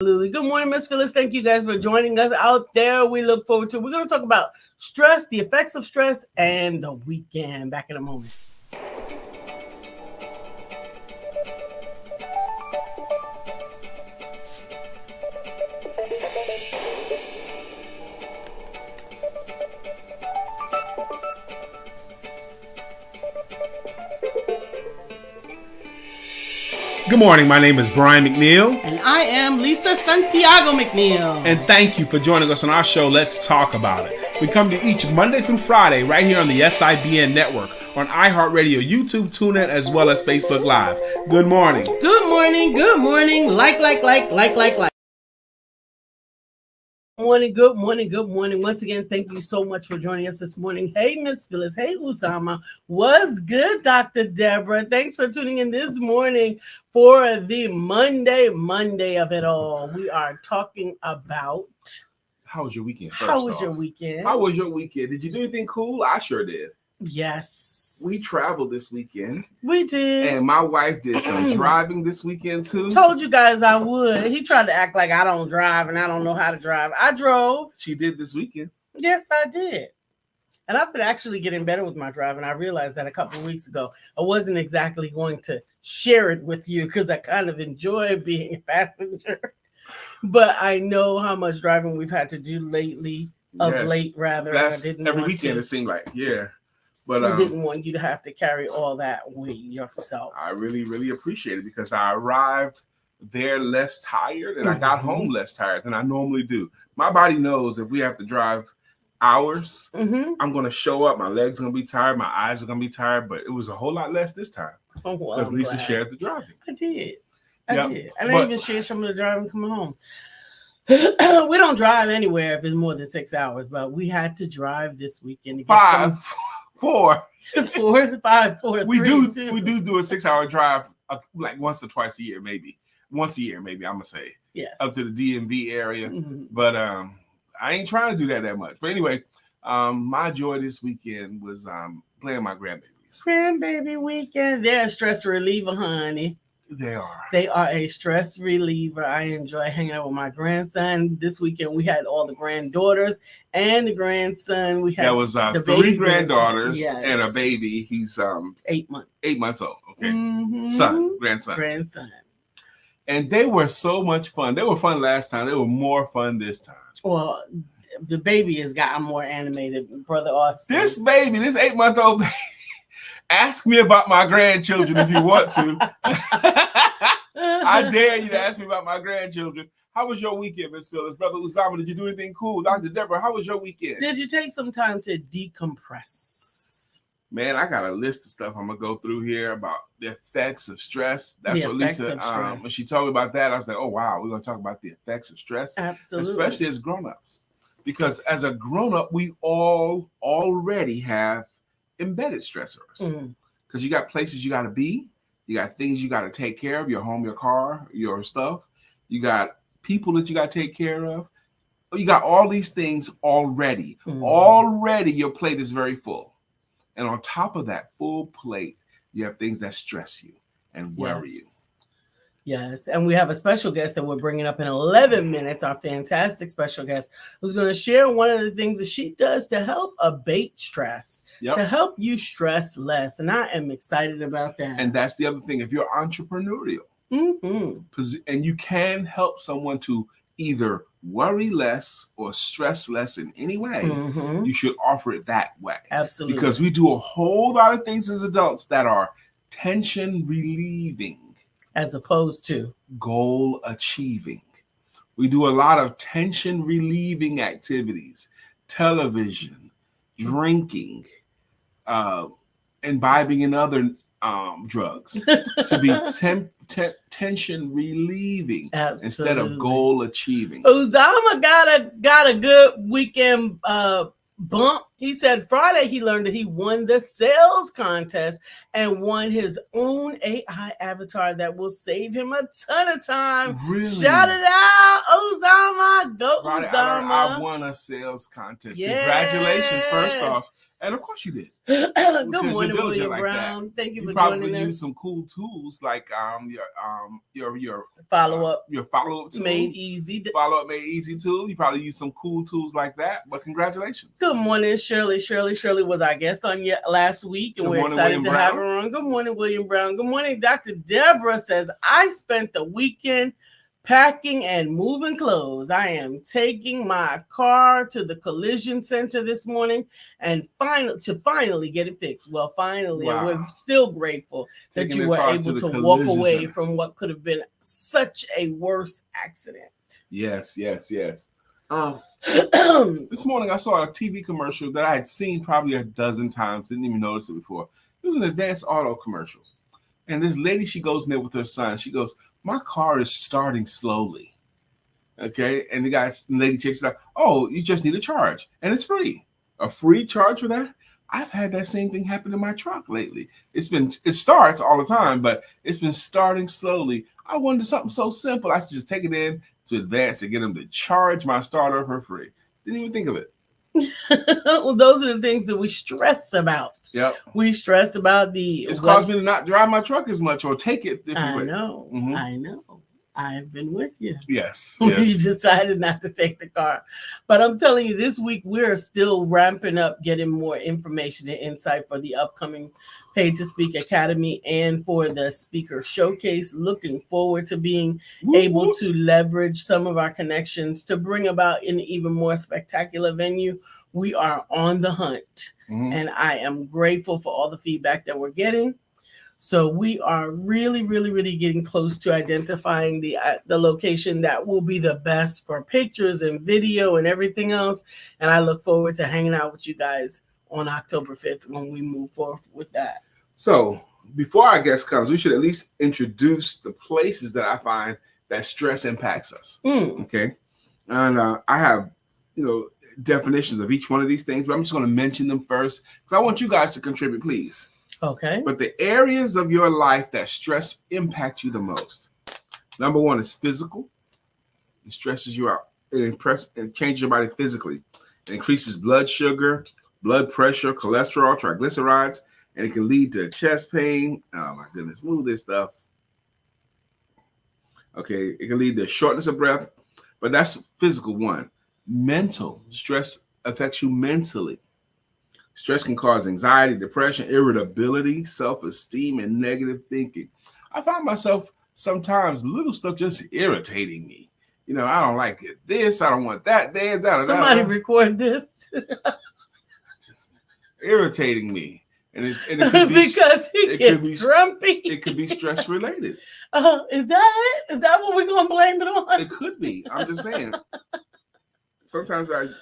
Absolutely. Good morning, Miss Phyllis. Thank you guys for joining us out there. We look forward to. We're going to talk about stress, the effects of stress, and the weekend. Back in a moment. Good morning. My name is Brian McNeil. And I am Lisa Santiago McNeil. And thank you for joining us on our show, Let's Talk About It. We come to you each Monday through Friday right here on the SIBN network, on iHeartRadio, YouTube, TuneIn, as well as Facebook Live. Good morning. Good morning. Good morning. Like. Good morning. Once again, thank you so much for joining us this morning. Hey, Miss Phyllis. Hey, Usama. What's good, Dr. Deborah? Thanks for tuning in this morning for the Monday of it all. We are talking about... How was your weekend? How was your weekend? Did you do anything cool? I sure did. Yes. We traveled this weekend. We did. And my wife did some driving this weekend, too. Told you guys I would. He tried to act like I don't drive and I don't know how to drive. I drove. She did this weekend. Yes, I did. And I've been actually getting better with my driving. I realized that a couple of weeks ago. I wasn't exactly going to share it with you because I kind of enjoy being a passenger. But I know how much driving we've had to do lately, late rather. Every weekend it seemed like, yeah. But I didn't want you to have to carry all that weight yourself. I really, really appreciate it because I arrived there less tired and I got home less tired than I normally do. My body knows if we have to drive hours, I'm going to show up. My legs are going to be tired. My eyes are going to be tired. But it was a whole lot less this time because Lisa shared the driving. I did. And I even shared some of the driving coming home. We don't drive anywhere if it's more than 6 hours, but we had to drive this weekend. Four. We do a 6 hour drive like once or twice a year, maybe. Once a year, maybe I'm gonna say. Yeah. Up to the DMV area. But I ain't trying to do that much. But anyway, my joy this weekend was playing my grandbabies. Grandbaby weekend. They're a stress reliever, honey. They are. They are a stress reliever. I enjoy hanging out with my grandson. This weekend we had all the granddaughters and the grandson. We had the 3 granddaughters and a baby. He's 8 months. 8 months old. Okay. Grandson. And they were so much fun. They were fun last time. They were more fun this time. Well, the baby has gotten more animated, Brother Austin. This 8-month-old baby. Ask me about my grandchildren if you want to. I dare you to ask me about my grandchildren. How was your weekend, Miss Phyllis? Brother Usama, did you do anything cool? Dr. Deborah, how was your weekend? Did you take some time to decompress? Man, I got a list of stuff I'm going to go through here about the effects of stress. That's what Lisa, when she told me about that, I was like, oh, wow, we're going to talk about the effects of stress. Absolutely. Especially as grown-ups. Because as a grown-up, we all already have embedded stressors because you got places you got to be, you got things you got to take care of, your home, your car, your stuff, you got people that you got to take care of, you got all these things already. Already your plate is very full, and on top of that full plate you have things that stress you and worry you. Yes, and we have a special guest that we're bringing up in 11 minutes, our fantastic special guest, who's going to share one of the things that she does to help abate stress, to help you stress less. And I am excited about that. And that's the other thing. If you're entrepreneurial and you can help someone to either worry less or stress less in any way, you should offer it that way. Absolutely. Because we do a whole lot of things as adults that are tension relieving. As opposed to goal achieving. We do a lot of tension relieving activities, television, drinking, imbibing in other drugs to be tension relieving instead of goal achieving. Uzama got a good weekend bump. He said Friday he learned that he won the sales contest and won his own AI avatar that will save him a ton of time. Really? Shout it out, Uzama. Go, Friday, Uzama. I won a sales contest. Yeah. Congratulations, first off. And of course you did. Good Because morning, you're diligent William like Brown. that. Thank you You for probably joining use us. some cool tools like your Follow-up your follow-up tool. made easy. Follow-up made easy tool. You probably use some cool tools like that. But congratulations. Good morning, Shirley. Shirley was our guest on last week, and Good we're morning, excited William to have Brown. her on. Good morning, William Brown. Good morning, Dr. Deborah says, I spent the weekend packing and moving clothes. I am taking my car to the collision center this morning and finally get it fixed. Well, finally, Wow. and we're still grateful that Taking you the were car able to to the walk collision away center. from what could have been such a worse accident. Yes. This morning I saw a TV commercial that I had seen probably a dozen times. Didn't even notice it before. It was an Advanced Auto commercial. And this lady, she goes in there with her son. She goes, my car is starting slowly. Okay. And the lady checks it out. Oh, you just need a charge. And it's free. A free charge for that? I've had that same thing happen in my truck lately. It starts all the time, but it's been starting slowly. I wanted something so simple. I should just take it in to Advance and get them to charge my starter for free. Didn't even think of it. Well, those are the things that we stress about. Yep. We stress about It's caused me to not drive my truck as much or take it different way. I know. Mhm. I know. I've been with you. Yes. We decided not to take the car. But I'm telling you, this week we're still ramping up, getting more information and insight for the upcoming Paid to Speak Academy and for the Speaker Showcase. Looking forward to being able to leverage some of our connections to bring about an even more spectacular venue. We are on the hunt, and I am grateful for all the feedback that we're getting. So we are really, really, really getting close to identifying the location that will be the best for pictures and video and everything else. And I look forward to hanging out with you guys on October 5th when we move forward with that. So before our guest comes, we should at least introduce the places that I find that stress impacts us. Okay. And I have, definitions of each one of these things, but I'm just going to mention them first because I want you guys to contribute, please. Okay. But the areas of your life that stress impact you the most. Number one is physical. It stresses you out. It changes your body physically. It increases blood sugar, blood pressure, cholesterol, triglycerides, and it can lead to chest pain. Oh my goodness, move this stuff. Okay, it can lead to shortness of breath, but that's physical one. Mental stress affects you mentally. Stress can cause anxiety, depression, irritability, self-esteem, and negative thinking. I find myself sometimes little stuff just irritating me. I don't like it. This, I don't want that. There, that. Somebody record this. Irritating me. And it could be, because he gets grumpy. It could be stress related. Is that it? Is that what we're going to blame it on? It could be. I'm just saying. Sometimes I'm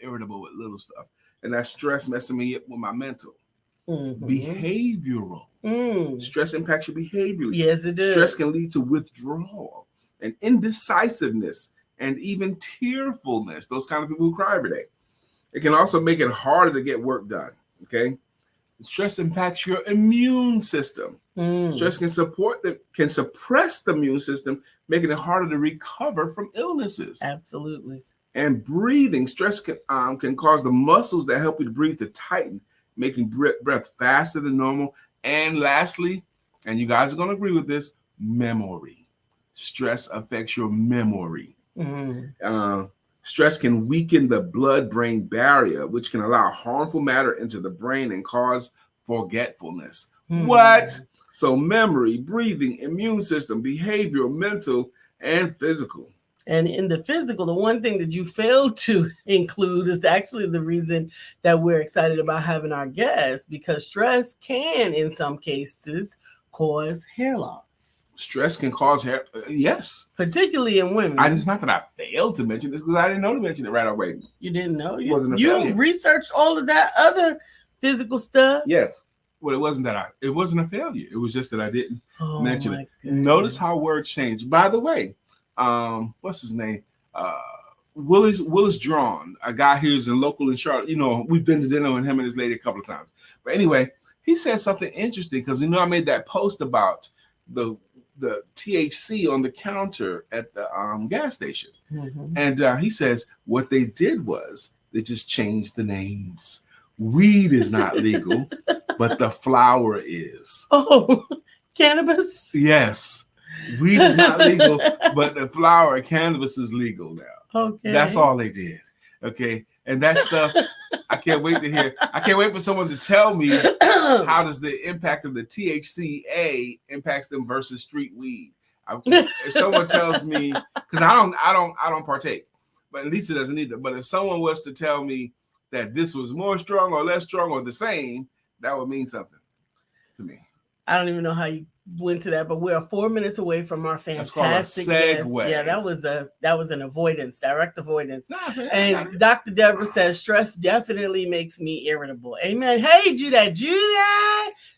irritable with little stuff, and that stress messing me up with my mental. Behavioral. Stress impacts your behavior. Yes, it does. Stress can lead to withdrawal and indecisiveness and even tearfulness. Those kind of people who cry every day. It can also make it harder to get work done. Okay. Stress impacts your immune system. Stress can suppress the immune system, making it harder to recover from illnesses. Absolutely. And breathing, stress can cause the muscles that help you to breathe to tighten, making breath faster than normal. And lastly, and you guys are going to agree with this, memory. Stress affects your memory. Stress can weaken the blood-brain barrier, which can allow harmful matter into the brain and cause forgetfulness. What? So memory, breathing, immune system, behavioral, mental, and physical. And in the physical, the one thing that you failed to include is actually the reason that we're excited about having our guests, because stress can, in some cases, cause hair loss. Stress can cause hair, yes. Particularly in women. It's not that I failed to mention this because I didn't know to mention it right away. You didn't know? You researched all of that other physical stuff? Yes. Well, it wasn't a failure. It was just that I didn't mention it. Notice how words change. By the way, what's his name? Willis Drawn, a guy who's local in Charlotte. We've been to dinner with him and his lady a couple of times. But anyway, he said something interesting because I made that post about the THC on the counter at the gas station. And he says what they did was They just changed the names. Weed is not legal, but the flower is. Oh, cannabis? Yes. Weed is not legal, but the flower cannabis is legal now. Okay. That's all they did. Okay. And that stuff, I can't wait to hear. I can't wait for someone to tell me how does the impact of the THCA impacts them versus street weed. If someone tells me, because I don't partake, but Lisa doesn't either. But if someone was to tell me that this was more strong or less strong or the same, that would mean something to me. I don't even know how you went to that, but we're 4 minutes away from our fantastic guest. Yeah, that was an avoidance, direct avoidance. And Dr. Deborah says stress definitely makes me irritable. Amen. Hey, Judah.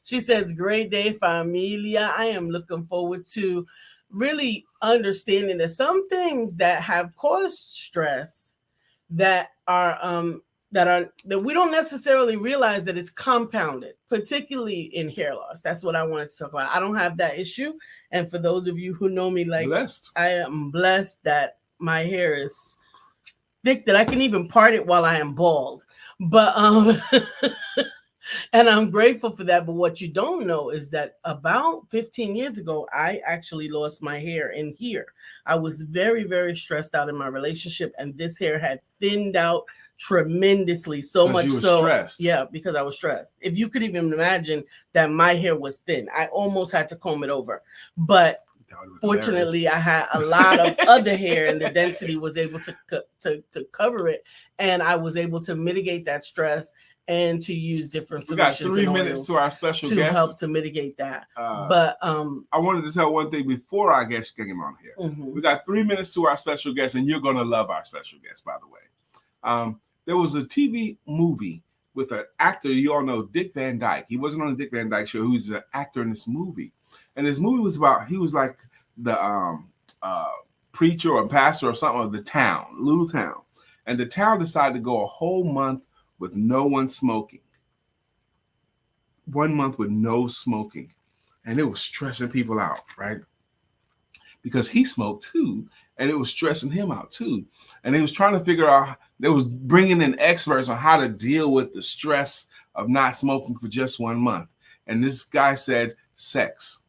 She says, great day, familia. I am looking forward to really understanding that some things that have caused stress that we don't necessarily realize that it's compounded, particularly in hair loss. That's what I wanted to talk about. I don't have that issue. And for those of you who know me, like blessed. I am blessed that my hair is thick, that I can even part it while I am bald. But and I'm grateful for that. But what you don't know is that about 15 years ago, I actually lost my hair in here. I was very, very stressed out in my relationship, and this hair had thinned out tremendously, so much so stressed. Yeah, because I was stressed. If you could even imagine that my hair was thin, I almost had to comb it over. But fortunately, I had a lot of other hair, and the density was able to cover it, and I was able to mitigate that stress and to use different solutions. We got 3 minutes to our special to guest help to mitigate that. But I wanted to tell one thing before our guest came on here. Mm-hmm. We got 3 minutes to our special guest, and you're going to love our special guest, by the way. There was a TV movie with an actor you all know, Dick Van Dyke. He wasn't on the Dick Van Dyke Show. He was an actor in this movie. And this movie was about, he was like the preacher or pastor or something of the town, little town. And the town decided to go a whole month with no one smoking. 1 month with no smoking. And it was stressing people out, right? Because he smoked too. And it was stressing him out too. And they was trying to figure out, they was bringing in experts on how to deal with the stress of not smoking for just 1 month. And this guy said, sex.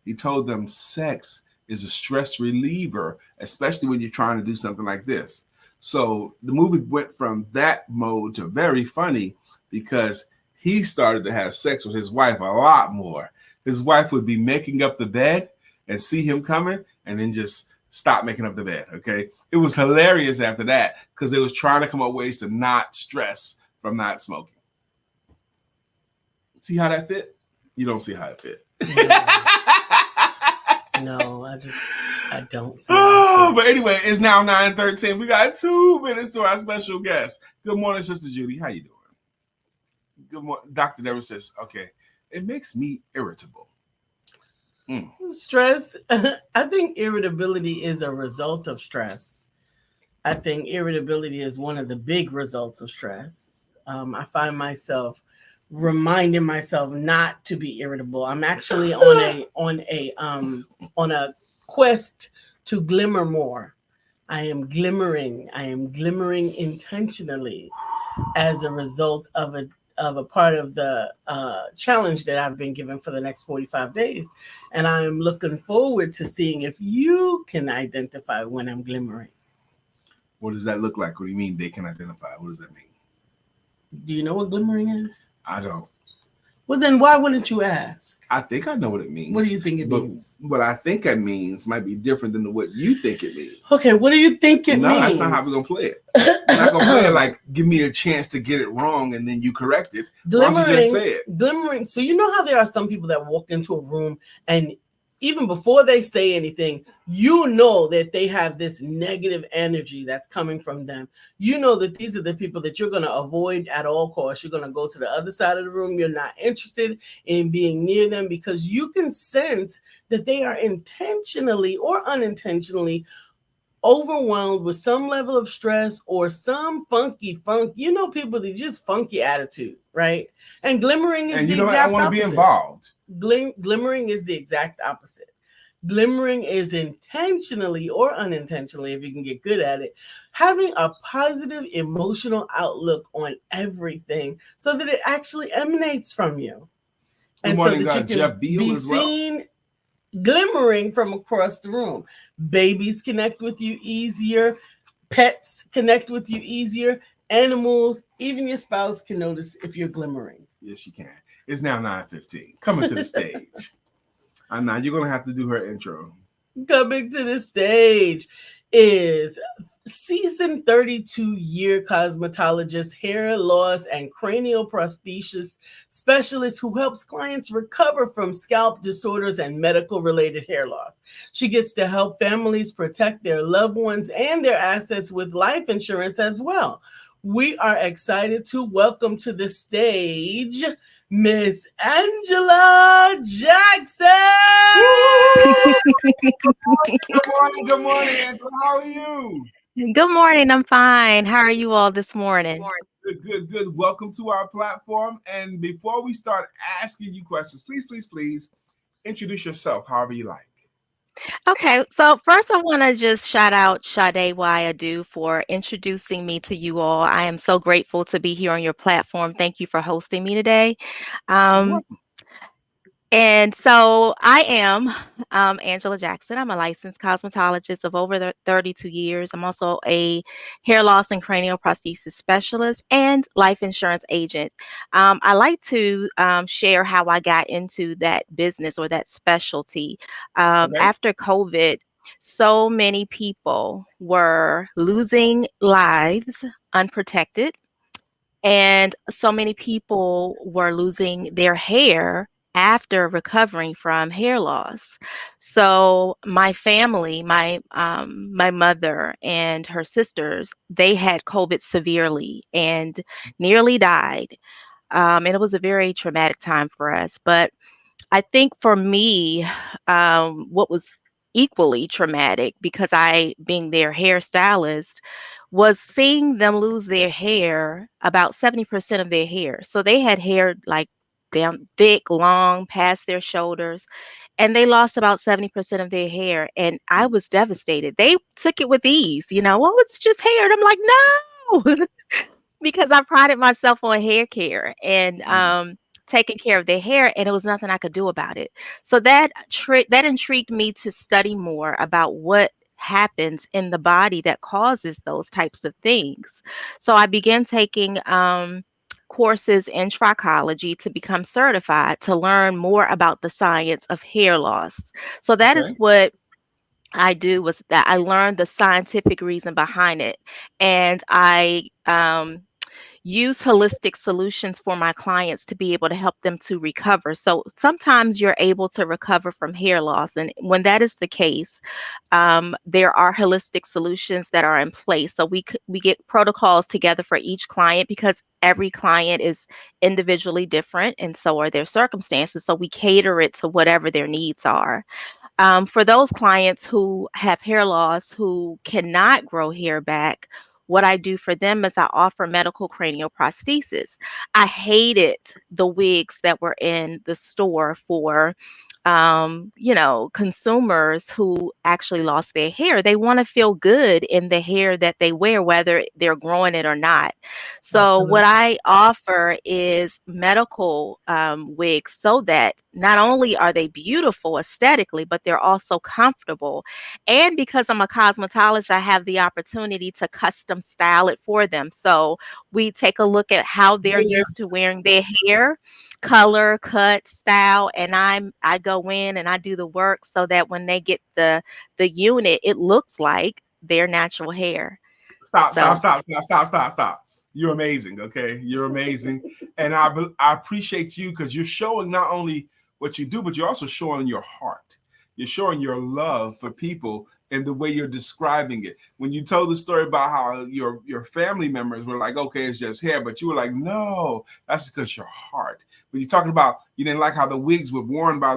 He told them sex is a stress reliever, especially when you're trying to do something like this. So the movie went from that mode to very funny because he started to have sex with his wife a lot more. His wife would be making up the bed and see him coming and then just stop making up the bed, okay? It was hilarious after that because they was trying to come up with ways to not stress from not smoking. See how that fit? You don't see how it fit. No, I don't see but anyway, it's now 9:13. We got 2 minutes to our special guest. Good morning, Sister Judy. How you doing? Good morning. Dr. Deborah says, okay, it makes me irritable. Stress. I think irritability is a result of stress. I think irritability is one of the big results of stress. I find myself reminding myself not to be irritable. I'm actually on a quest to glimmer more. I am glimmering intentionally as a result of a part of the challenge that I've been given for the next 45 days. And I'm looking forward to seeing if you can identify when I'm glimmering. What does that look like? What do you mean they can identify? What does that mean? Do you know what glimmering is? I don't. Well, then why wouldn't you ask? I think I know what it means. What do you think it means? What I think it means might be different than what you think it means. Okay, what do you think it means? No, that's not how we're going to play it. We're not going to play it like, give me a chance to get it wrong and then you correct it. Why don't you just say it? Glimmering. So you know how there are some people that walk into a room and even before they say anything, you know that they have this negative energy that's coming from them. You know that these are the people that you're going to avoid at all costs. You're going to go to the other side of the room. You're not interested in being near them because you can sense that they are intentionally or unintentionally overwhelmed with some level of stress or some funky funk. You know, people that just funky attitude, right? And glimmering is and the you know exact I want to be opposite. involved. Glimmering is the exact opposite. Glimmering is intentionally or unintentionally, if you can get good at it, having a positive emotional outlook on everything so that it actually emanates from you. Good And so morning, that you can Jeff Beal be as well. seen glimmering from across the room. Babies connect with you easier. Pets connect with you easier. Animals, even your spouse can notice if you're glimmering. Yes, you can. It's now 9:15. Coming to the stage. Now you're going to have to do her intro. Coming to the stage is seasoned 32-year cosmetologist, hair loss, and cranial prosthesis specialist who helps clients recover from scalp disorders and medical-related hair loss. She gets to help families protect their loved ones and their assets with life insurance as well. We are excited to welcome to the stage Miss Angela Jackson. Good morning, Angela. How are you? Good morning. I'm fine. How are you all this morning? Good. Welcome to our platform. And before we start asking you questions, please introduce yourself however you like. Okay, so first I want to just shout out Sade Wayadu for introducing me to you all. I am so grateful to be here on your platform. Thank you for hosting me today. And so I am Angela Jackson. I'm a licensed cosmetologist of over 32 years. I'm also a hair loss and cranial prosthesis specialist and life insurance agent. I like to share how I got into that business or that specialty. After COVID, so many people were losing lives unprotected, and so many people were losing their hair after recovering from hair loss. So my family, my mother and her sisters, they had COVID severely and nearly died. And it was a very traumatic time for us. But I think for me, what was equally traumatic, because I, being their hairstylist, was seeing them lose their hair, about 70% of their hair. So they had hair like down thick, long, past their shoulders, and they lost about 70% of their hair. And I was devastated. They took it with ease, oh, it's just hair. And I'm like, no, because I prided myself on hair care and taking care of their hair, and it was nothing I could do about it. So that intrigued me to study more about what happens in the body that causes those types of things. So I began taking courses in trichology to become certified, to learn more about the science of hair loss. So that is what I do, was that I learned the scientific reason behind it, and I use holistic solutions for my clients to be able to help them to recover. So sometimes you're able to recover from hair loss, and when that is the case, there are holistic solutions that are in place. So we get protocols together for each client, because every client is individually different, and so are their circumstances. So we cater it to whatever their needs are. For those clients who have hair loss, who cannot grow hair back, what I do for them is I offer medical cranial prosthesis. I hated the wigs that were in the store for consumers who actually lost their hair. They want to feel good in the hair that they wear, whether they're growing it or not. So Absolutely. What I offer is medical wigs, so that not only are they beautiful aesthetically, but they're also comfortable. And because I'm a cosmetologist, I have the opportunity to custom style it for them. So we take a look at how they're used to wearing their hair, color, cut, style, and I go in and I do the work so that when they get the unit, it looks like their natural hair. Stop. You're amazing. Okay, you're amazing, and I appreciate you, because you're showing not only what you do, but you're also showing your heart. You're showing your love for people in the way you're describing it. When you told the story about how your family members were like, okay, it's just hair, but you were like, no, that's because your heart. When you're talking about you didn't like how the wigs were worn by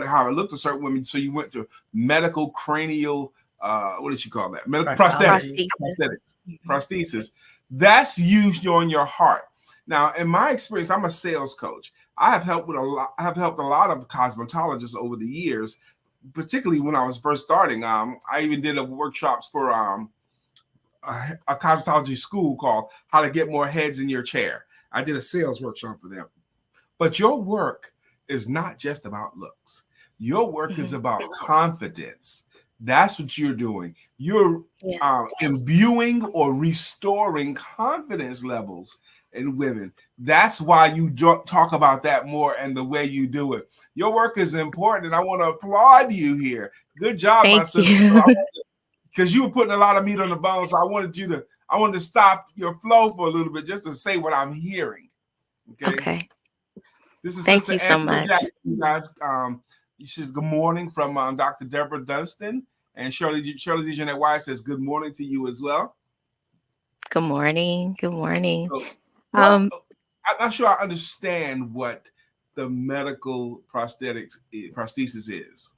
how it looked to certain women, so you went to medical cranial, what did you call that? Medical prosthesis. That's you showing your heart. Now, in my experience, I'm a sales coach. I have helped a lot of cosmetologists over the years particularly when I was first starting. I even did workshops for a cosmetology school called How to Get More Heads in Your Chair. I did a sales workshop for them. But your work is not just about looks. Your work is about confidence. That's what you're doing. You're imbuing or restoring confidence levels in women. That's why you talk about that more and the way you do it. Your work is important, and I want to applaud you here. Good job, my sister. Because you were putting a lot of meat on the bone, so I wanted to stop your flow for a little bit just to say what I'm hearing. Okay. This is Thank Sister you so Angela much. Jackson, you guys. She says good morning from Dr. Deborah Dunstan, and Shirley DeJeanette White says good morning to you as well. Good morning. Good morning. So I'm not sure I understand what the medical prosthesis is.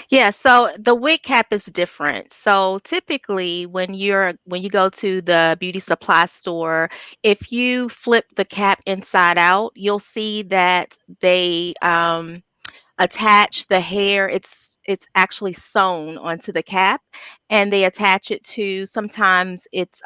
Yeah, so the wig cap is different. So typically when you go to the beauty supply store, if you flip the cap inside out, you'll see that they attach the hair. It's actually sewn onto the cap, and they attach it to, sometimes it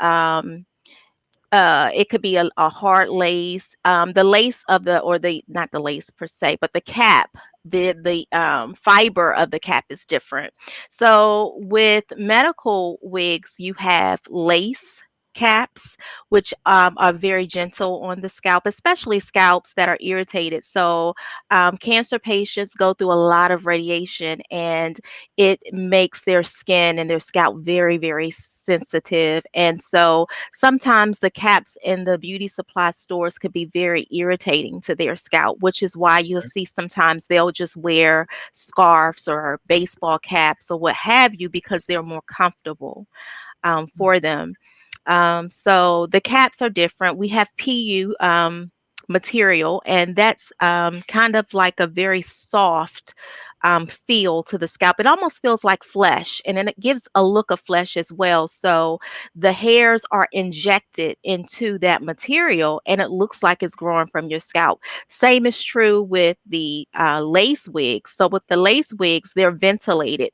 could be a hard lace. The lace of the, or the, not the lace per se, but the cap, the fiber of the cap is different. So with medical wigs, you have lace caps, which are very gentle on the scalp, especially scalps that are irritated. So cancer patients go through a lot of radiation, and it makes their skin and their scalp very, very sensitive. And so sometimes the caps in the beauty supply stores could be very irritating to their scalp, which is why you'll see sometimes they'll just wear scarves or baseball caps or what have you, because they're more comfortable for them. So the caps are different. We have PU material, and that's kind of like a very soft feel to the scalp. It almost feels like flesh, and then it gives a look of flesh as well. So the hairs are injected into that material, and it looks like it's growing from your scalp. Same is true with the lace wigs. So with the lace wigs, they're ventilated,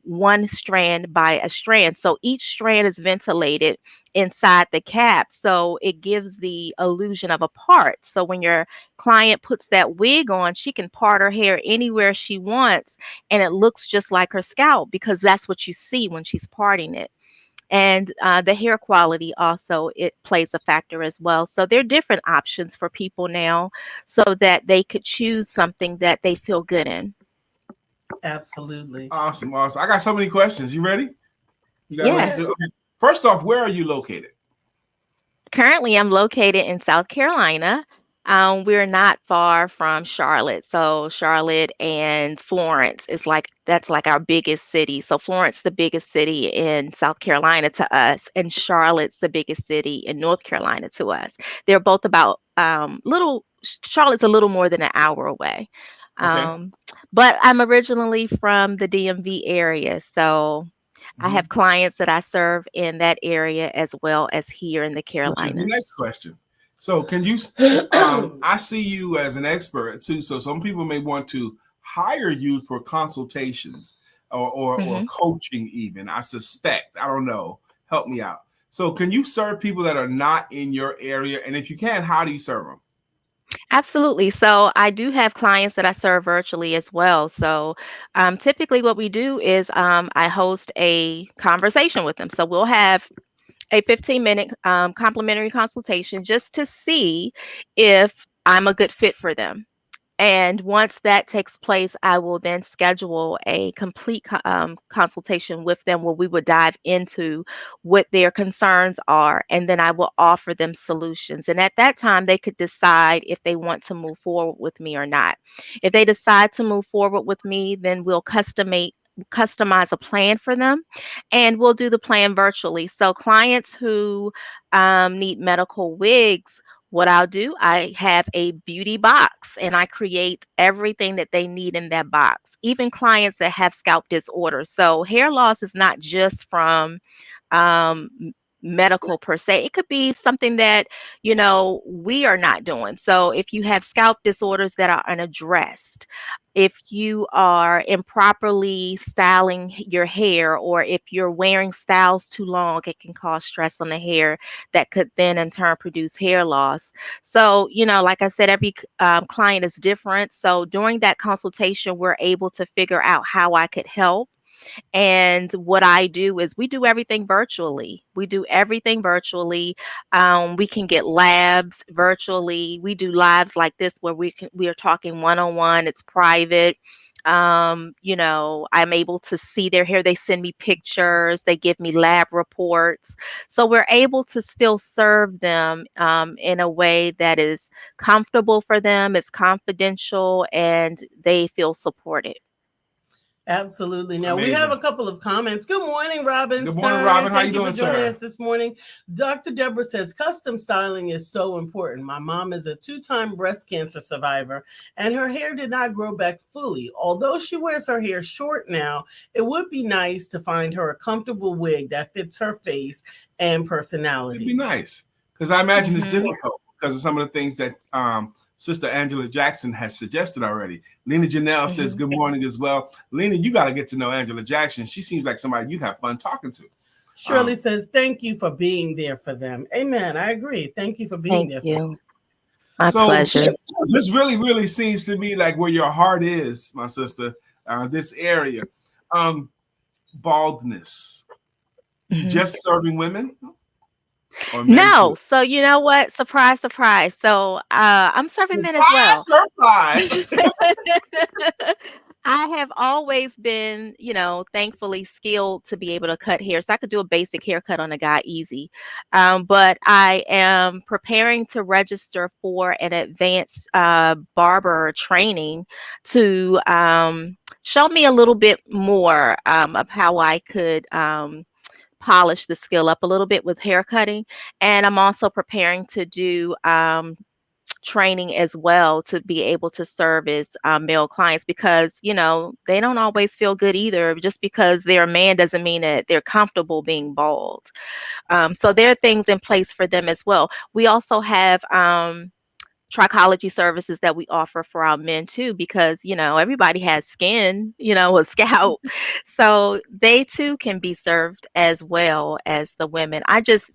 one strand by a strand. So each strand is ventilated inside the cap, so it gives the illusion of a part. So when your client puts that wig on, she can part her hair anywhere she wants, and it looks just like her scalp, because that's what you see when she's parting it. And the hair quality also, it plays a factor as well. So there are different options for people now, so that they could choose something that they feel good in. Absolutely. Awesome. I got so many questions. You ready? You got Yeah. okay. First off, where are you located? Currently, I'm located in South Carolina. We're not far from Charlotte. So Charlotte and Florence is like, that's like our biggest city. So Florence, the biggest city in South Carolina to us, and Charlotte's the biggest city in North Carolina to us. They're both about Charlotte's a little more than an hour away. Okay. But I'm originally from the DMV area, so I have clients that I serve in that area as well as here in the Which is the Carolinas. next question. So can you, I see you as an expert too. So some people may want to hire you for consultations or coaching even. I suspect, I don't know, help me out. So can you serve people that are not in your area? And if you can, how do you serve them? Absolutely. So I do have clients that I serve virtually as well. So typically what we do is I host a conversation with them. So we'll have a 15-minute complimentary consultation just to see if I'm a good fit for them. And once that takes place, I will then schedule a complete consultation with them, where we would dive into what their concerns are, and then I will offer them solutions. And at that time, they could decide if they want to move forward with me or not. If they decide to move forward with me, then we'll customize a plan for them, and we'll do the plan virtually. So clients who need medical wigs, what I'll do, I have a beauty box, and I create everything that they need in that box, even clients that have scalp disorders. So hair loss is not just from um, medical per se. It could be something that, we are not doing. So if you have scalp disorders that are unaddressed, if you are improperly styling your hair, or if you're wearing styles too long, it can cause stress on the hair that could then in turn produce hair loss. So, like I said, every client is different. So during that consultation, we're able to figure out how I could help. And what I do is we do everything virtually. We do everything virtually. We can get labs virtually. We do lives like this where we are talking one-on-one. It's private. I'm able to see their hair. They send me pictures. They give me lab reports. So we're able to still serve them in a way that is comfortable for them. It's confidential, and they feel supported. Absolutely. Now we have a couple of comments. Good morning, Robin. Good morning, Robin. How you doing, for joining sir? us this morning. Dr. Deborah says custom styling is so important. My mom is a 2-time breast cancer survivor, and her hair did not grow back fully. Although she wears her hair short now, it would be nice to find her a comfortable wig that fits her face and personality. It'd be nice, because I imagine it's difficult because of some of the things that Sister Angela Jackson has suggested already. Lena Janelle says good morning as well. Lena, you got to get to know Angela Jackson. She seems like somebody you'd have fun talking to. Shirley says, thank you for being there for them. Amen. I agree. Thank you for being there. Thank you. My pleasure. This really, really seems to me like where your heart is, my sister, this area. Baldness. You just serving women? No. So you know what? Surprise, surprise. So I'm serving men as well. Surprise. I have always been, thankfully skilled to be able to cut hair. So I could do a basic haircut on a guy easy. But I am preparing to register for an advanced barber training to show me a little bit more of how I could polish the skill up a little bit with hair cutting. And I'm also preparing to do training as well to be able to service male clients, because they don't always feel good either. Just because they're a man doesn't mean that they're comfortable being bald. So there are things in place for them as well. We also have trichology services that we offer for our men too, because everybody has skin, a scalp, so they too can be served as well as the women.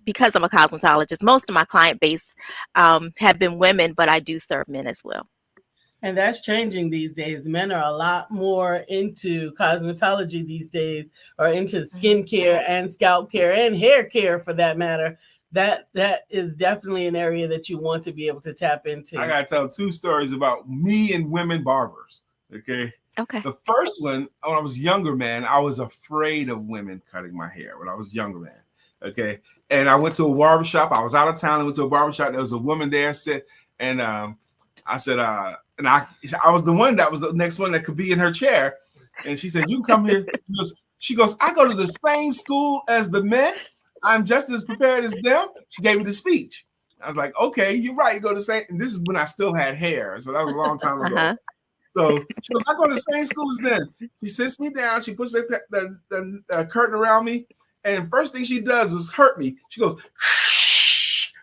Because I'm a cosmetologist, most of my client base have been women, but I do serve men as well. And that's changing these days. Men are a lot more into cosmetology these days, or into skincare and scalp care and hair care for that matter. That is definitely an area that you want to be able to tap into. I gotta tell 2 stories about me and women barbers. Okay. The first one, when I was younger, man, I was afraid of women cutting my hair when I was younger, man. Okay. And I went to a barbershop. I was out of town. I went to a barbershop. There was a woman there, and I said, and I was the one that was the next one that could be in her chair. And she said, "You can come here." She goes, "I go to the same school as the men. I'm just as prepared as them." She gave me the speech. I was like, "Okay, you're right. You go to the same." And this is when I still had hair, so that was a long time ago. So she goes, "I go to the same school as them." She sits me down. She puts the curtain around me, and first thing she does was hurt me. She goes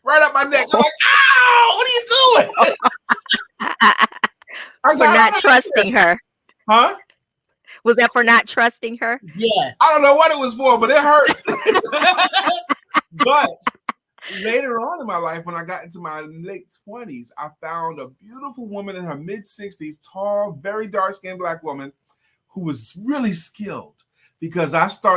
right up my neck. I'm like, "Ow! What are you doing?" For not trusting her. Huh? Was that for not trusting her? Yes. I don't know what it was for, but it hurt. But later on in my life, when I got into my late 20s, I found a beautiful woman in her mid-60s, tall, very dark-skinned Black woman who was really skilled, because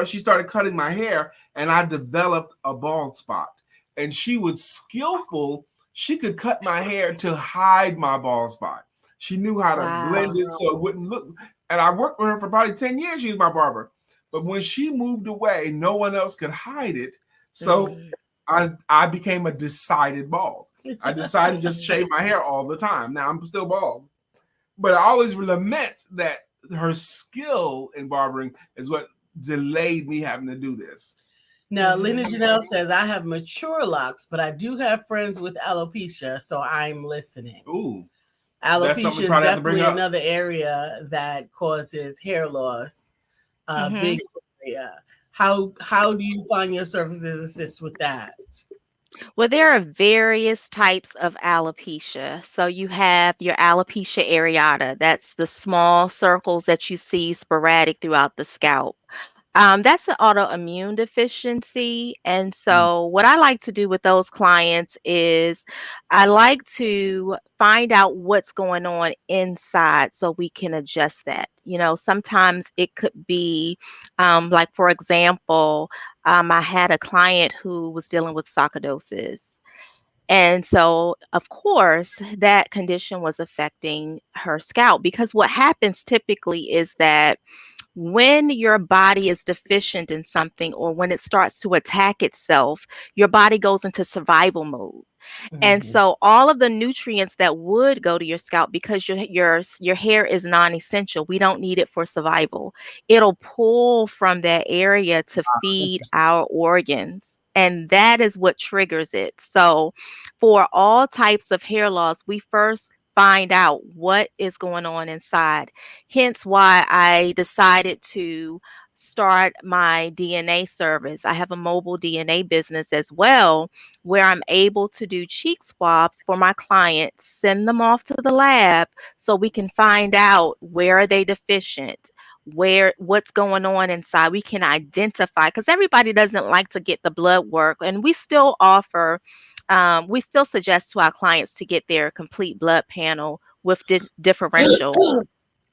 she started cutting my hair, and I developed a bald spot. And she was skillful. She could cut my hair to hide my bald spot. She knew how to blend it so it wouldn't look. And I worked with her for probably 10 years. She was my barber. But when she moved away, no one else could hide it. So I became a decided bald. I decided to just shave my hair all the time. Now I'm still bald. But I always lament that her skill in barbering is what delayed me having to do this. Now, Lena Janelle says, "I have mature locks, but I do have friends with alopecia, so I'm listening." Ooh. Alopecia is definitely another area that causes hair loss. Big area. how do you find your services assist with that? Well, there are various types of alopecia. So you have your alopecia areata. That's the small circles that you see sporadic throughout the scalp. That's an autoimmune deficiency. And Mm. so, what I like to do with those clients is I like to find out what's going on inside so we can adjust that. Sometimes it could be, like, for example, I had a client who was dealing with sarcoidosis. And so, of course, that condition was affecting her scalp because what happens typically is that when your body is deficient in something or when it starts to attack itself, your body goes into survival mode. And Mhm. so all of the nutrients that would go to your scalp because your hair is non-essential, we don't need it for survival. It'll pull from that area to feed our organs. And that is what triggers it. So for all types of hair loss, we first find out what is going on inside. Hence why I decided to start my DNA service. I have a mobile DNA business as well, where I'm able to do cheek swabs for my clients, send them off to the lab so we can find out where are they deficient, what's going on inside. We can identify because everybody doesn't like to get the blood work, and we still suggest to our clients to get their complete blood panel with differential.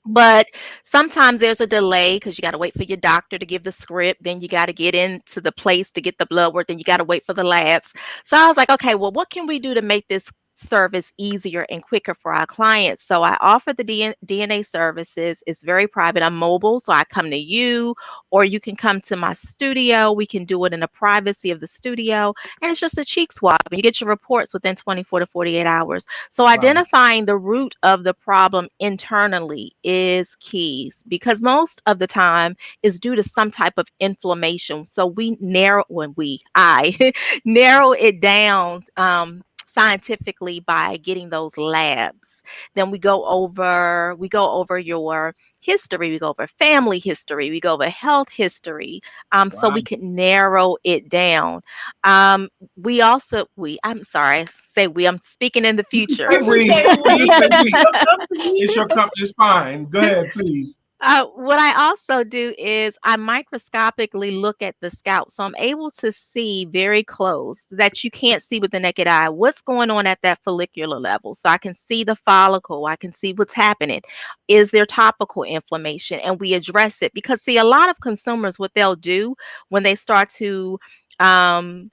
But sometimes there's a delay because you got to wait for your doctor to give the script. Then you got to get into the place to get the blood work. Then you got to wait for the labs. So I was like, okay, well, what can we do to make this service easier and quicker for our clients? So I offer the DNA services. It's very private. I'm mobile, so I come to you, or you can come to my studio. We can do it in the privacy of the studio. And it's just a cheek swab. And you get your reports within 24 to 48 hours. So Wow. identifying the root of the problem internally is key because most of the time is due to some type of inflammation. So I narrow it down scientifically by getting those labs. Then we go over your history, we go over family history, we go over health history, so Wow. we can narrow it down. We also we I'm sorry, I say we, I'm speaking in the You can future. say we. You can say we. Your company. It's your company. It's fine. Go ahead, please. What I also do is I microscopically look at the scalp. So I'm able to see very close that you can't see with the naked eye what's going on at that follicular level. So I can see the follicle, I can see what's happening. Is there topical inflammation? And we address it because, see, a lot of consumers, what they'll do when they start to um,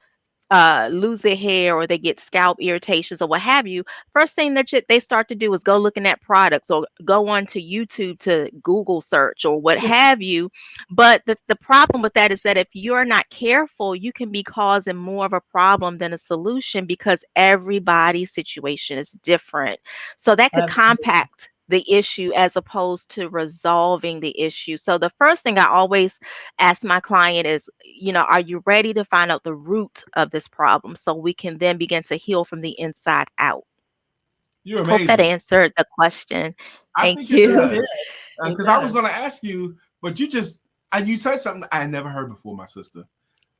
lose their hair or they get scalp irritations or what have you, first thing that they start to do is go looking at products or go onto YouTube to Google search or what have you. But the problem with that is that if you're not careful, you can be causing more of a problem than a solution because everybody's situation is different. So that could Absolutely. compact the issue as opposed to resolving the issue. So the first thing I always ask my client is, are you ready to find out the root of this problem so we can then begin to heal from the inside out? You're Hope that amazing. answered the question. I Thank think it It you. did. does. It Because I was does. going to ask you, but you said something I had never heard before, my sister.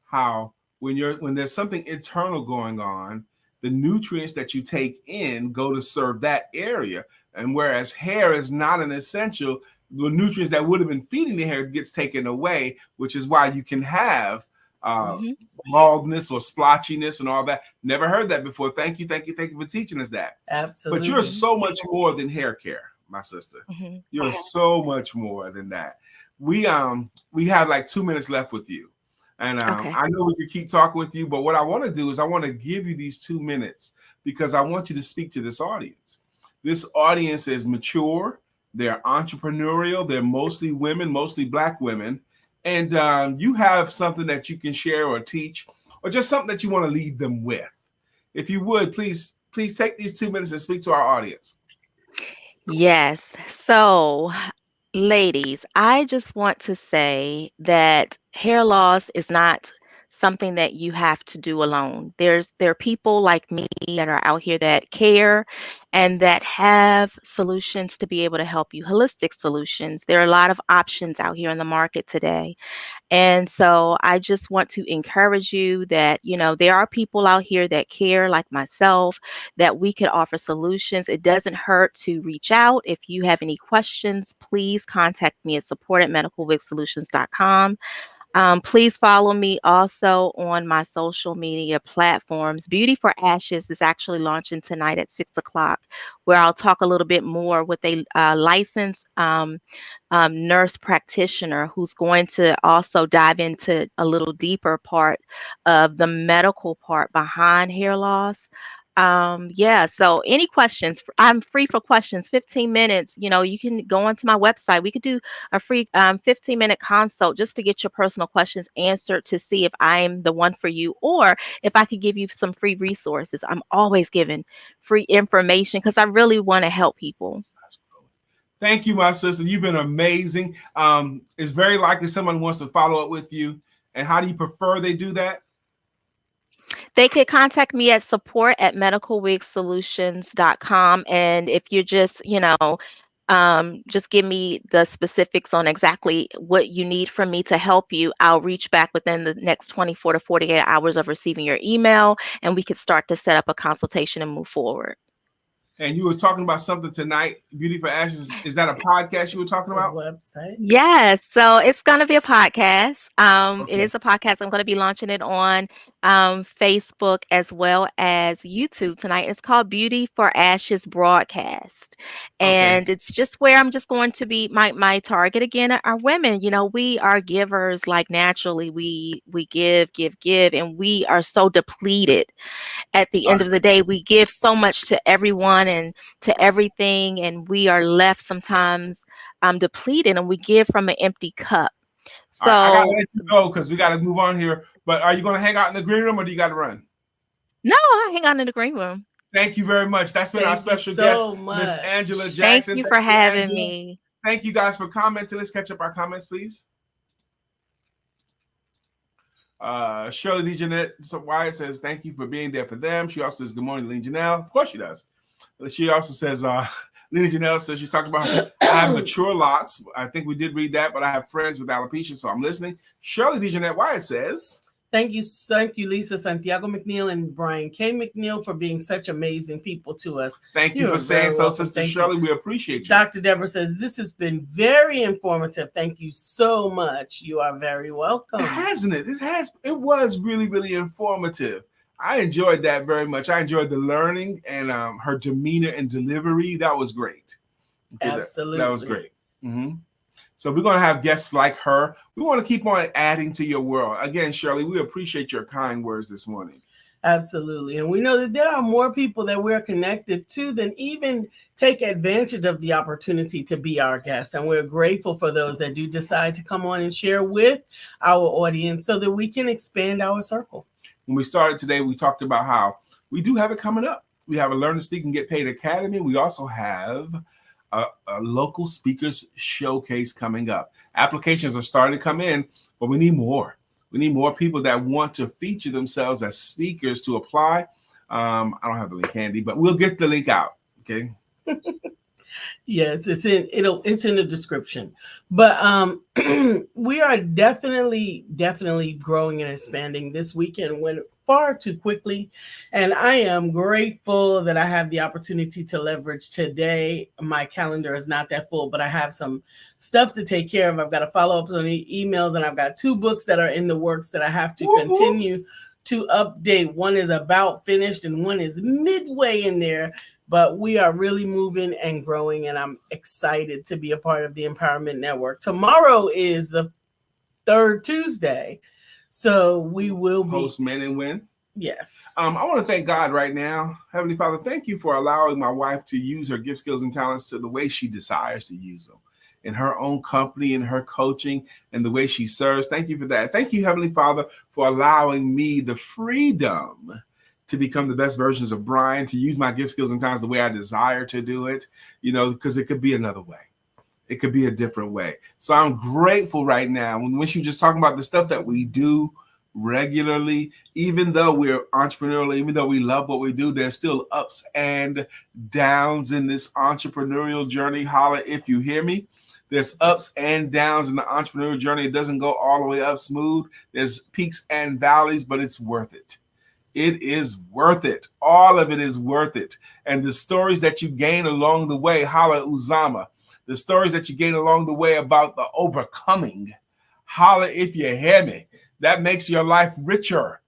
How when there's something internal going on, the nutrients that you take in go to serve that area, and whereas hair is not an essential, the nutrients that would have been feeding the hair gets taken away, which is why you can have uh, Hmm. baldness or splotchiness and all that. Never heard that before. Thank you, thank you, thank you for teaching us that. But you're Absolutely. so much more than hair care, my sister. Hmm. You're so much more than that. We have like 2 minutes left with you. And Okay. I know we could keep talking with you, but what I want to do is I want to give you these 2 minutes because I want you to speak to this audience. This audience is mature, they're entrepreneurial, they're mostly women, mostly Black women. And you have something that you can share or teach, or just something that you want to leave them with. If you would, please take these 2 minutes and speak to our audience. Yes. So, ladies, I just want to say that hair loss is not something that you have to do alone. There are people like me that are out here that care and that have solutions to be able to help you, holistic solutions. There are a lot of options out here in the market today. And so I just want to encourage you that, there are people out here that care, like myself, that we could offer solutions. It doesn't hurt to reach out. If you have any questions, please contact me at support@medicalwigsolutions.com. Please follow me also on my social media platforms. Beauty for Ashes is actually launching tonight at 6 o'clock, where I'll talk a little bit more with a licensed nurse practitioner who's going to also dive into a little deeper part of the medical part behind hair loss. Yeah, so any questions, I'm free for questions, 15 minutes. You can go onto my website. We could do a free 15-minute consult just to get your personal questions answered to see if I'm the one for you or if I could give you some free resources. I'm always giving free information because I really want to help people. Thank you, my sister. You've been amazing. It's very likely someone wants to follow up with you. And how do you prefer they do that? They could contact me at support@medicalwigsolutions.com. And if you're just, just give me the specifics on exactly what you need from me to help you. I'll reach back within the next 24 to 48 hours of receiving your email, and we could start to set up a consultation and move forward. And you were talking about something tonight, Beauty for Ashes. Is that a podcast you were talking about? Website? Yes. So it's going to be a podcast. It is a podcast. I'm going to be launching it on Facebook as well as YouTube tonight. It's called Beauty for Ashes Broadcast. And it's just where I'm just going to be, my target again are women. We are givers, like naturally we give, and we are so depleted. At the end of the day, we give so much to everyone and to everything, and we are left sometimes depleted, and we give from an empty cup. So I gotta let you go because we got to move on here. But are you going to hang out in the green room or do you got to run? No, I hang out in the green room. Thank you very much. That's been our special guest, Miss Angela Jackson. Thank you for having me. Thank you guys for commenting. Let's catch up our comments, please. Shirley D. Jeanette Wyatt says, thank you for being there for them. She also says, good morning, Lena Janelle. Of course she does. She also says, Lena Janelle says she talked about I have mature locks. I think we did read that, but I have friends with alopecia, so I'm listening. Shirley D. Jeanette Wyatt says, Thank you, Lisa Santiago McNeil and Brian K. McNeil, for being such amazing people to us. Thank you for saying so, Sister Shirley. We appreciate you. Dr. Deborah says, this has been very informative. Thank you so much. You are very welcome. Hasn't it? It was really, really informative. I enjoyed that very much. I enjoyed the learning and her demeanor and delivery. That was great. Absolutely. That was great. Mm-hmm. So we're going to have guests like her. We want to keep on adding to your world. Again, Shirley, we appreciate your kind words this morning. Absolutely. And we know that there are more people that we're connected to than even take advantage of the opportunity to be our guest. And we're grateful for those that do decide to come on and share with our audience so that we can expand our circle. When we started today, we talked about how we do have it coming up. We have a Learn to Speak and Get Paid Academy. We also have a local speakers showcase coming up. Applications are starting to come in, but we need more. We need more people that want to feature themselves as speakers to apply. I don't have the link handy, but we'll get the link out. Okay. Yes, it's in the description. But we are definitely growing and expanding. This weekend went far too quickly, and I am grateful that I have the opportunity to leverage today. My calendar is not that full, but I have some stuff to take care of. I've got to follow up on the emails, and I've got 2 books that are in the works that I have to continue to update. One is about finished, and one is midway in there. But we are really moving and growing, and I'm excited to be a part of the Empowerment Network. Tomorrow is the 3rd Tuesday, so we will be host Men and Win. Yes. I want to thank God right now. Heavenly Father, thank you for allowing my wife to use her gift, skills, and talents to the way she desires to use them in her own company, in her coaching, and the way she serves. Thank you for that. Thank you, Heavenly Father, for allowing me the freedom to become the best versions of Brian, to use my gift, skills, and talents the way I desire to do it, because it could be another way. It could be a different way. So I'm grateful right now. When she was just talking about the stuff that we do regularly. Even though we're entrepreneurial, even though we love what we do, there's still ups and downs in this entrepreneurial journey. Holla if you hear me. There's ups and downs in the entrepreneurial journey. It doesn't go all the way up smooth. There's peaks and valleys, but it's worth it. It is worth it. All of it is worth it. And the stories that you gain along the way, holla Uzama, the stories that you gain along the way about the overcoming, holla if you hear me. That makes your life richer.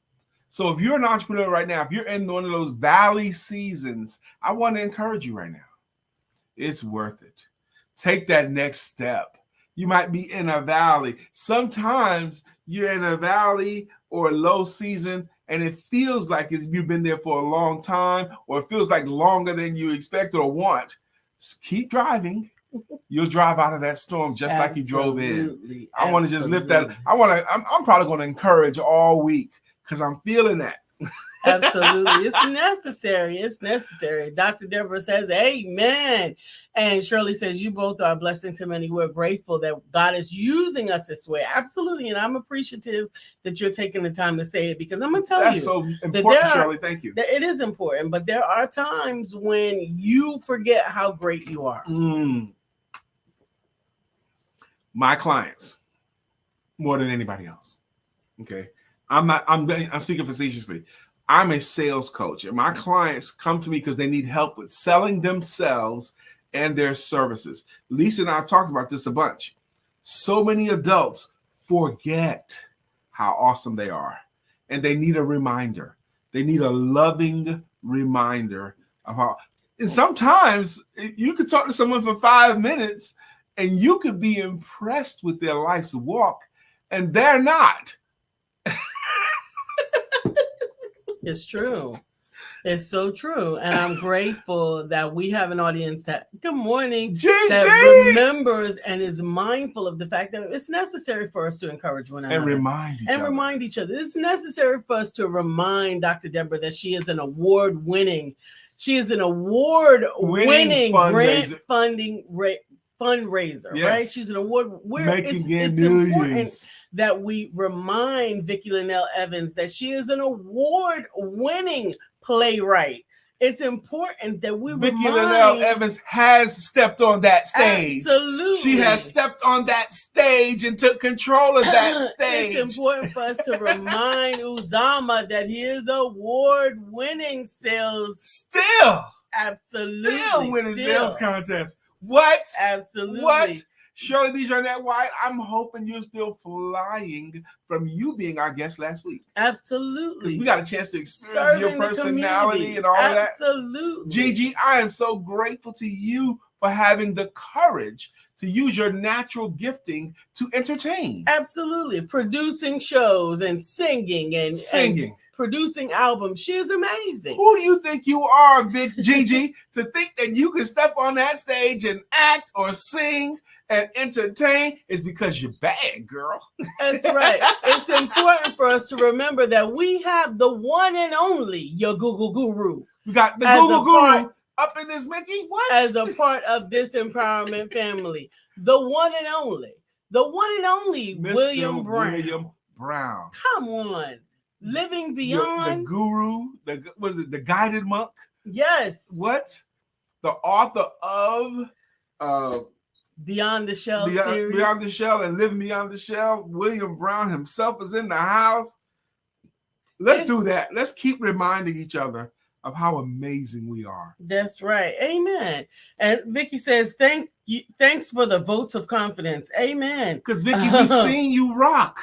So if you're an entrepreneur right now, if you're in one of those valley seasons, I want to encourage you right now. It's worth it. Take that next step. You might be in a valley. Sometimes you're in a valley or a low season, and it feels like you've been there for a long time, or it feels like longer than you expect or want. Just keep driving. You'll drive out of that storm just like you drove in. I want to just lift that. I'm probably going to encourage all week because I'm feeling that. Absolutely. It's necessary. It's necessary. Dr. Deborah says, amen. And Shirley says, you both are a blessing to many. We're grateful that God is using us this way. Absolutely. And I'm appreciative that you're taking the time to say it, because I'm going to tell you. That's so important, Shirley. Thank you. It is important, but there are times when you forget how great you are. My clients, more than anybody else. Okay. I'm speaking facetiously. I'm a sales coach, and my clients come to me because they need help with selling themselves and their services. Lisa and I talked about this a bunch. So many adults forget how awesome they are, and they need a reminder. They need a loving reminder of how. And sometimes you could talk to someone for 5 minutes, and you could be impressed with their life's walk, and they're not. It's true. It's so true. And I'm grateful that we have an audience that, good morning, that remembers and is mindful of the fact that it's necessary for us to encourage one another. And remind each other. It's necessary for us to remind Dr. Deborah that she is an award-winning grant funding fundraiser, yes. Right? She's an award. It's important that we remind Vicki Linnell Evans that she is an award-winning playwright. It's important that we Vicki Linnell Evans has stepped on that stage. Absolutely. She has stepped on that stage and took control of that stage. It's important for us to remind Uzama that he is award-winning sales. Still. Absolutely. Still winning sales contests. What? Absolutely. What? Shirley Dejournette White, I'm hoping you're still flying from you being our guest last week. Absolutely. We got a chance to experience your personality and all of that. Absolutely. Gigi, I am so grateful to you for having the courage to use your natural gifting to entertain. Absolutely. Producing shows and singing and producing albums. She is amazing. Who do you think you are, Big Gigi, to think that you can step on that stage and act or sing and entertain? Is because you're bad, girl. That's right. It's important for us to remember that we have the one and only your Google Guru. We got the Google Guru up in this Mickey. What? As a part of this empowerment family. The one and only Mr. William Brown. Come on. Living Beyond. The guru, the guided monk? Yes. What? The author of Beyond the Shell series. Beyond the Shell and Living Beyond the Shell. William Brown himself is in the house. Let's do that. Let's keep reminding each other of how amazing we are. That's right. Amen. And Vicki says, thanks for the votes of confidence. Amen. Because Vicki, we've seen you rock.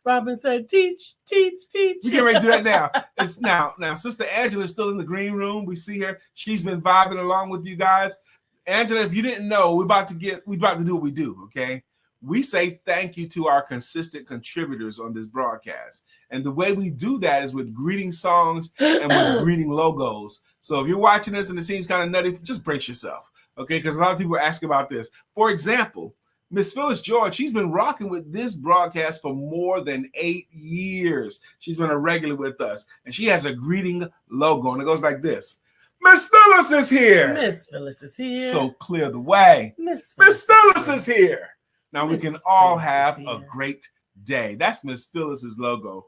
Robin said, teach. We get ready to do that now. It's now Sister Angela is still in the green room. We see her. She's been vibing along with you guys. Angela, if you didn't know, we're about to do what we do, okay? We say thank you to our consistent contributors on this broadcast. And the way we do that is with greeting songs and with greeting logos. So if you're watching this and it seems kind of nutty, just brace yourself, okay? Because a lot of people are asking about this. For example, Miss Phyllis George, she's been rocking with this broadcast for more than 8 years. She's been a regular with us. And she has a greeting logo, and it goes like this. Miss Phyllis is here. Miss Phyllis is here. So clear the way. Miss Phyllis is here. Now we can all have a great day. That's Miss Phyllis's logo.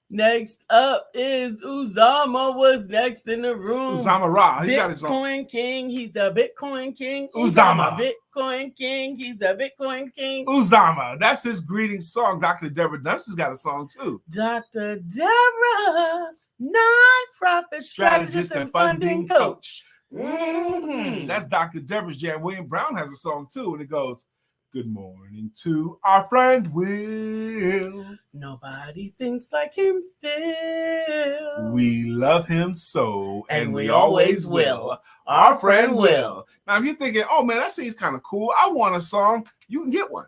Next up is Uzama. Was next in the room? Uzama Ra. He got his own. Bitcoin King. He's a Bitcoin King. Uzama. Bitcoin King. He's a Bitcoin King. Uzama. That's his greeting song. Dr. Deborah Dunstan's got a song too. Dr. Deborah, nonprofit strategist and funding coach. Mm-hmm. That's Dr. Deborah's jam. William Brown has a song too, and it goes, "Good morning to our friend Will. Nobody thinks like him still. We love him so, and we always will. Our friend Will." Now, if you're thinking, "Oh man, that seems kind of cool. I want a song," you can get one.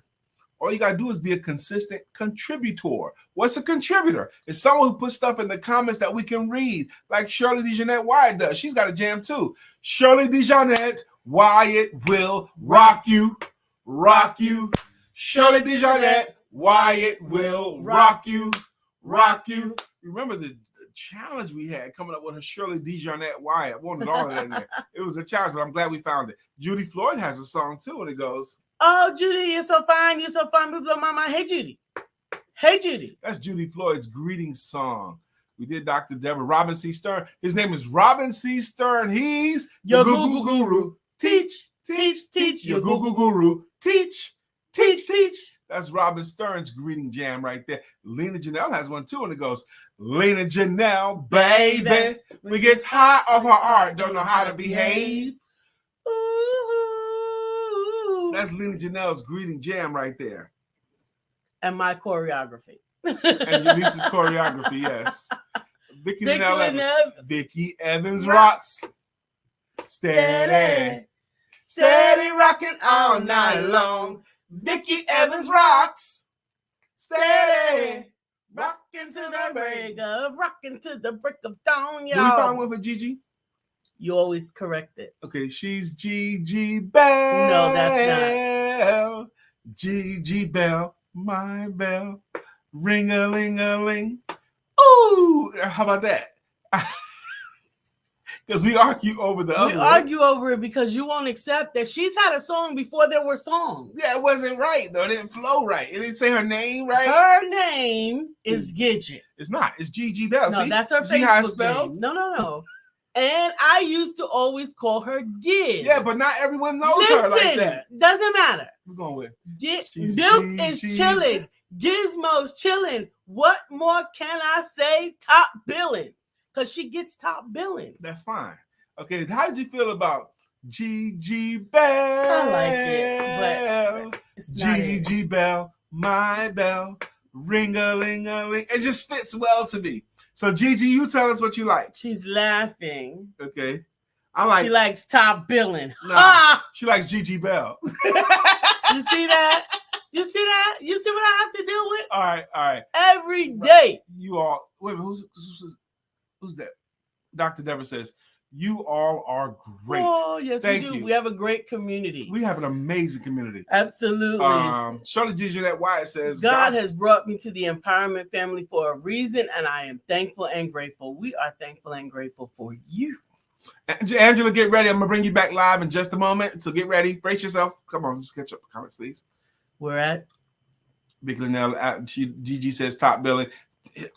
All you gotta do is be a consistent contributor. What's a contributor? It's someone who puts stuff in the comments that we can read, like Shirley DeJohnette Wyatt does. She's got a jam too. Shirley DeJohnette Wyatt will rock you. Rock you. Shirley DeJohnette Wyatt will rock you. Rock you. Remember the challenge we had coming up with her Shirley DeJohnette Wyatt. I wanted all of that in there. It was a challenge, but I'm glad we found it. Judy Floyd has a song too, and it goes, "Oh, Judy, you're so fine. You're so fine. Blow my mind. Hey, Judy. Hey, Judy." That's Judy Floyd's greeting song. We did Dr. Deborah. Robin C. Stern. His name is Robin C. Stern. He's your Google Guru. Teach, teach, teach. Your Google Guru. Teach, teach, teach. That's Robin Stern's greeting jam right there. Lena Janelle has one too, and it goes, "Lena Janelle, baby, we gets high off her art, don't know how to behave." Ooh. That's Lena Janelle's greeting jam right there. And my choreography. And your niece's choreography, yes. Vicki Evans Rock. rocks. Steady. Steady rocking all night long. Vicki Evans rocks. Steady. Rocking to the break of dawn, Do we find y'all. one for Gigi? You always correct it. Okay, she's Gigi Bell. No, that's not. Gigi Bell, my bell. Ring-a-ling-a-ling. Ooh, how about that? Because we argue over the other We one. argue over it because you won't accept that she's had a song before there were songs. Yeah, it wasn't right though. It didn't flow right. It didn't say her name right. Her name is Gidget. It's not. It's Gigi Bell. No, See? that's her See how it's Facebook spelled? name. No. And I used to always call her Giz. Yeah, but not everyone knows her like that. Doesn't matter. We're going with Milk is chilling. Gizmo's chilling. What more can I say? Top billing. Because she gets top billing. That's fine. Okay, how did you feel about Gigi Bell? I like it, but it's not Gigi Bell, my bell, ring-a-ling-a-ling. It just fits well to me. So Gigi, you tell us what you like. She's laughing. Okay. I like. She likes top billing. Nah, Ah! she likes Gigi Bell. You see that? You see that? You see what I have to deal with? All right. Every day. You all, wait a minute, who's that? Dr. Deborah says, "You all are great." Oh, yes, Thank we do. you. We have a great community. We have an amazing community. Absolutely. Shirley DeJohnette Wyatt says, God has brought me to the Empowerment family for a reason, and I am thankful and grateful. We are thankful and grateful for you. Angela, get ready. I'm going to bring you back live in just a moment. So get ready. Brace yourself. Come on, let's catch up the comments, please. We're at Big Linnell, Gigi says top billing.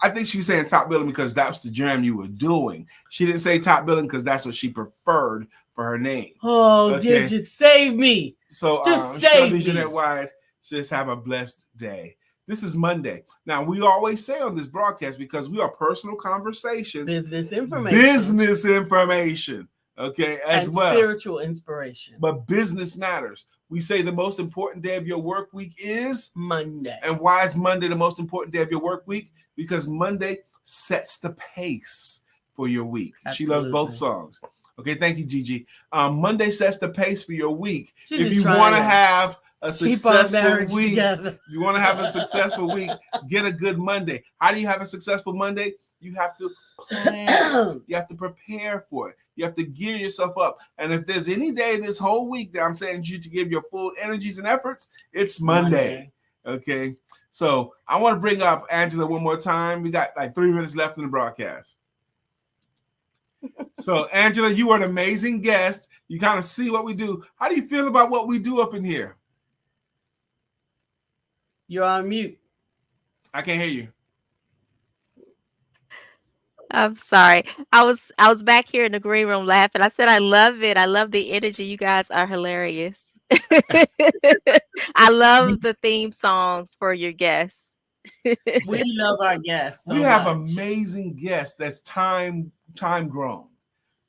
I think she was saying top billing because that's the jam you were doing. She didn't say top billing because that's what she preferred for her name. Oh, Okay. Gidget, save me. So Just save me. Jeanette Wyatt says have a blessed day. This is Monday. Now, we always say on this broadcast, because we are personal conversations, Business information. business information, okay, as and well. spiritual inspiration. But business matters. We say the most important day of your work week is Monday. And why is Monday the most important day of your work week? Because Monday sets the pace for your week. She loves both songs. Okay, thank you, Gigi. Monday sets the pace for your week. She's If just you trying want to to have a keep our successful marriage week, together. you want to have a successful week, get a good Monday. How do you have a successful Monday? You have to plan. You have to prepare for it. You have to gear yourself up. And if there's any day this whole week that I'm saying you to give your full energies and efforts, it's Monday. Okay. So I want to bring up Angela one more time. We got like 3 minutes left in the broadcast. So Angela, you are an amazing guest. You kind of see what we do. How do you feel about what we do up in here? You're on mute. I can't hear you. I'm sorry. I was back here in the green room laughing. I said I love it. I love the energy. You guys are hilarious. I love the theme songs for your guests. We love our guests. So We have much. amazing guests that's time grown.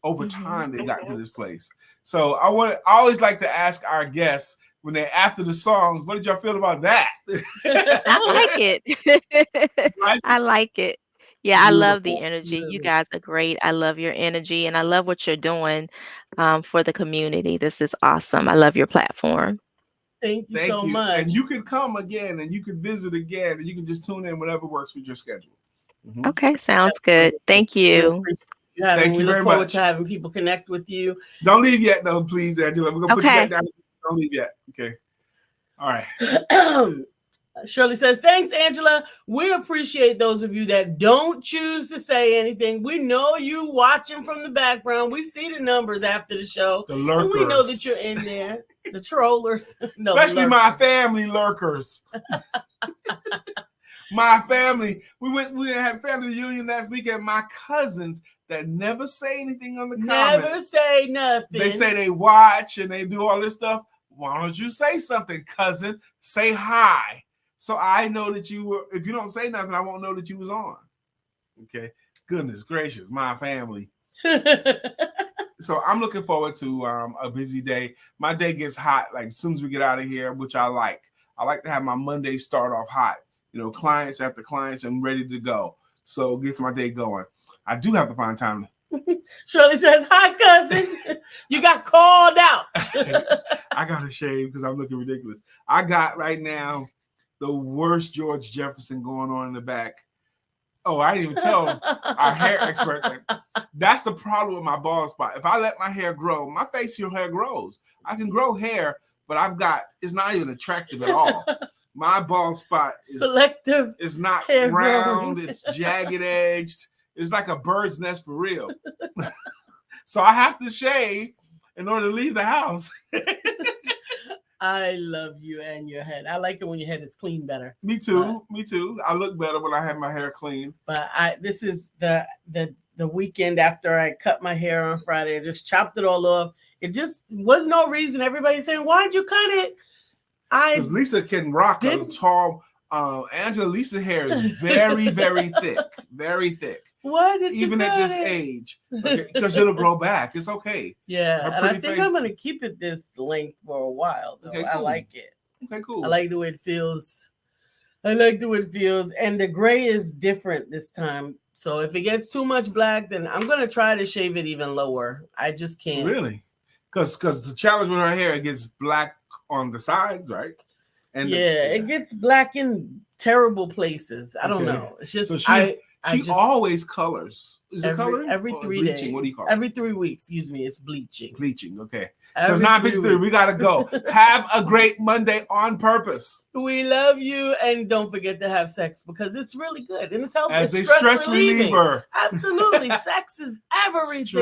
Over Mhm. time they got to this place. So I always like to ask our guests when they're after the songs, what did y'all feel about that? I like it. I like it. Yeah, I love the Beautiful. energy. You Beautiful. guys are great. I love your energy and I love what you're doing for the community. This is awesome. I love your platform. Thank you Thank so you. much. And you can come again and you can visit again and you can just tune in whatever works with your schedule. Mhm. Okay, sounds good. Thank We you. appreciate you having- Thank we you look very forward much. to having people connect with you. Don't leave yet, though, please, Angela. We're gonna put you Okay. back down. Don't leave yet. Okay. All right. Shirley says, thanks, Angela. We appreciate those of you that don't choose to say anything. We know you watching from the background. We see the numbers after the show. The lurkers. And we know that you're in there. The trollers. No, Especially lurkers. my family lurkers. My family. We had family reunion last weekend. My cousins that never say anything on the comments. Never say nothing. They say they watch and they do all this stuff. Why don't you say something, cousin? Say hi. So I know that you were, if you don't say nothing, I won't know that you was on. Okay. Goodness gracious, my family. So I'm looking forward to a busy day. My day gets hot like as soon as we get out of here, which I like. I like to have my Monday start off hot. You know, clients after clients and ready to go. So it gets my day going. I do have to find time. Shirley says, hi, cousin. You got called out. I got to shave because I'm looking ridiculous. I got right now the worst George Jefferson going on in the back. Oh, I didn't even tell our hair expert. That's the problem with my bald spot. If I let my hair grow, my facial hair grows. I can grow hair, but it's not even attractive at all. My bald spot is selective. It's not hair round. growing. It's jagged edged. It's like a bird's nest for real. So I have to shave in order to leave the house. I love you and your head. I like it when your head is clean better. Me too. Me too. I look better when I have my hair clean. But this is the weekend after I cut my hair on Friday. I just chopped it all off. It just was no reason. Everybody's saying, why'd you cut it? Because Lisa can rock a tall. Lisa hair is very, very thick. Very thick. Why did you even at this age? Because it'll grow back. It's okay. Yeah, and I think face. I'm gonna keep it this length for a while. Though. Okay, cool. I like it. Okay, cool. I like the way it feels. I like the way it feels, and the gray is different this time. So if it gets too much black, then I'm gonna try to shave it even lower. I just can't. Really? Because the challenge with her hair, it gets black on the sides, right? And it gets black in terrible places. I don't know. It's just so she just, always colors. Is it coloring? Every 3 bleaching? days. What do you call it? Every 3 weeks. Excuse me. It's bleaching. Bleaching. Okay. Every So it's 3 9:53. We gotta go. Have a great Monday on purpose. We love you, and don't forget to have sex because it's really good and it's healthy. As a stress reliever. Absolutely, sex is everything.